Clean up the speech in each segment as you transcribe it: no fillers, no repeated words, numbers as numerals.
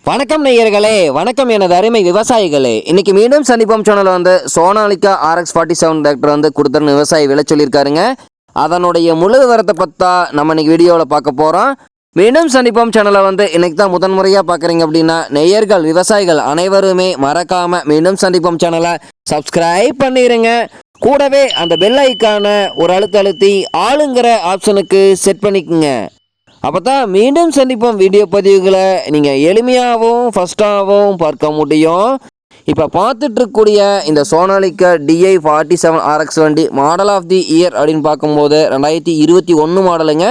வணக்கம் நேயர்களே, வணக்கம் எனது அருமை விவசாயிகளே. இன்னைக்கு மீண்டும் சந்திப்போம் சேனல் சோனாலிகா RX47 டிராக்டர் கொடுத்துருன்னு விவசாயி விலை சொல்லியிருக்காருங்க. அதனுடைய முழு விவரத்தை பற்றா நம்ம இன்னைக்கு வீடியோவில் பார்க்க போகிறோம். மீண்டும் சந்திப்போம் சேனலை இன்னைக்கு தான் முதன்முறையாக பார்க்குறீங்க அப்படின்னா நேயர்கள் விவசாயிகள் அனைவருமே மறக்காமல் மீண்டும் சந்திப்போம் சேனலை சப்ஸ்கிரைப் பண்ணிடுங்க. கூடவே அந்த பெல் ஐக்கான ஒரு அழுத்தி ஆளுங்கிற ஆப்ஷனுக்கு செட் பண்ணிக்கோங்க. அப்போ தான் மீண்டும் சந்திப்போம் வீடியோ பதிவுகளை நீங்கள் எளிமையாகவும் ஃபஸ்ட்டாகவும் பார்க்க முடியும். இப்போ பார்த்துட்ருக்கக்கூடிய இந்த சோனாலிகா DI47 RX வண்டி மாடல் ஆஃப் தி இயர் அப்படின்னு பார்க்கும்போது 2021 மாடலுங்க.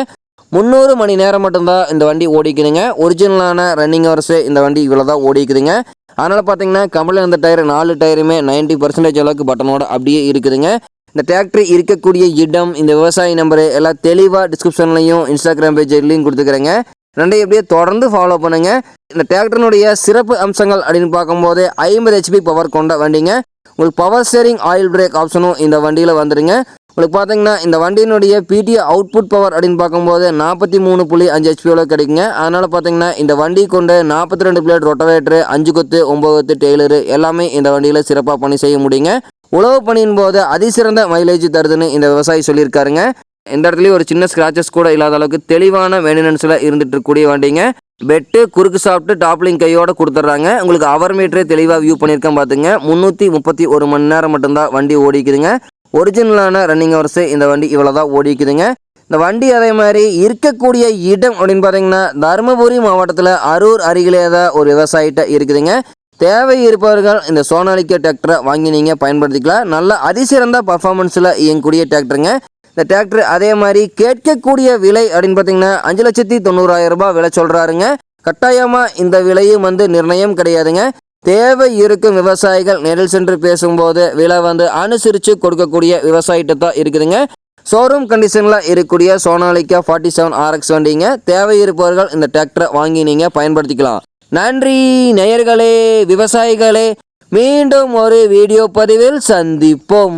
300 மணி நேரம் மட்டும்தான் இந்த வண்டி ஓடிக்குதுங்க. ஒரிஜினலான ரன்னிங் ஹவர்ஸு இந்த வண்டி இவ்வளோ தான் ஓடிக்குதுங்க. அதனால் பார்த்தீங்கன்னா கம்பெனியில் இந்த டயர் 4 டயருமே 90% அளவுக்கு பட்டனோட அப்படியே இருக்குதுங்க. இந்த டிராக்டர் இருக்கக்கூடிய இடம், இந்த விவசாயி நம்பரு எல்லாம் தெளிவாக டிஸ்கிரிப்ஷன்லையும் இன்ஸ்டாகிராம் பேஜ்லையும் கொடுத்துக்கிறேங்க. ரெண்டையும் எப்படியே தொடர்ந்து ஃபாலோ பண்ணுங்கள். இந்த டிராக்டரினுடைய சிறப்பு அம்சங்கள் அப்படின்னு பார்க்கும்போது 50 HP பவர் கொண்ட வண்டிங்க. உங்களுக்கு பவர் ஸ்டேரிங் ஆயில் பிரேக் ஆப்ஷனும் இந்த வண்டியில் வந்துடுங்க. உங்களுக்கு பார்த்தீங்கன்னா இந்த வண்டியினுடைய PTO அவுட்புட் பவர் அப்படின்னு பார்க்கும்போது 43.5 HP கிடைக்குங்க. அதனால் பார்த்தீங்கன்னா இந்த வண்டி கொண்டு 42 பிளேட் ரொட்டவேட்ரு, 5 கொத்து 9 கொத்து டெய்லரு எல்லாமே இந்த வண்டியில் சிறப்பாக பணி செய்ய முடியுங்க. உழவு பணியின் போது அதிசிறந்த மைலேஜ் தருதுன்னு இந்த விவசாயி சொல்லியிருக்காருங்க. இந்த இடத்துலையும் ஒரு சின்ன ஸ்க்ராச்சஸ் கூட இல்லாத அளவுக்கு தெளிவான மெயின்டெனன்ஸில் இருந்துட்டு இருக்கக்கூடிய வண்டிங்க. பெட்டு குறுக்கு சாப்பிட்டு டாப்லிங் கையோடு கொடுத்துட்றாங்க. உங்களுக்கு அவர் மீட்டரே தெளிவாக வியூ பண்ணியிருக்கேன் பார்த்துங்க. 331 மணி நேரம் மட்டும்தான் வண்டி ஓடிக்குதுங்க. ஒரிஜினலான ரன்னிங் ஹவர்ஸு இந்த வண்டி இவ்வளோ தான் ஓடிக்குதுங்க. இந்த வண்டி அதே மாதிரி இருக்கக்கூடிய இடம் அப்படின்னு பார்த்தீங்கன்னா தருமபுரி மாவட்டத்தில் அரூர் அருகிலே தான் ஒரு விவசாயிட்ட இருக்குதுங்க. தேவை இருப்பவர்கள் இந்த சோனாலிகா டிராக்டரை வாங்கி நீங்கள் பயன்படுத்திக்கலாம். நல்ல அதிசிறந்த பர்ஃபார்மன்ஸில் இயங்கக்கூடிய டிராக்டருங்க. இந்த டிராக்டர் அதே மாதிரி கேட்கக்கூடிய விலை அப்படின்னு பார்த்தீங்கன்னா 5,90,000 ரூபாய் விலை சொல்கிறாருங்க. கட்டாயமாக இந்த விலையும் நிர்ணயம் கிடையாதுங்க. தேவை இருக்கும் விவசாயிகள் நேரில் சென்று பேசும்போது விலை அனுசரித்து கொடுக்கக்கூடிய விவசாயிட்ட தான் இருக்குதுங்க. ஷோரூம் கண்டிஷனில் இருக்கக்கூடிய சோனாலிகா 47 RX வண்டிங்க. தேவை இருப்பவர்கள் இந்த டிராக்டரை வாங்கி நீங்கள் பயன்படுத்திக்கலாம். நன்றி நேயர்களே, விவசாயிகளே. மீண்டும் ஒரு வீடியோ பதிவில் சந்திப்போம்.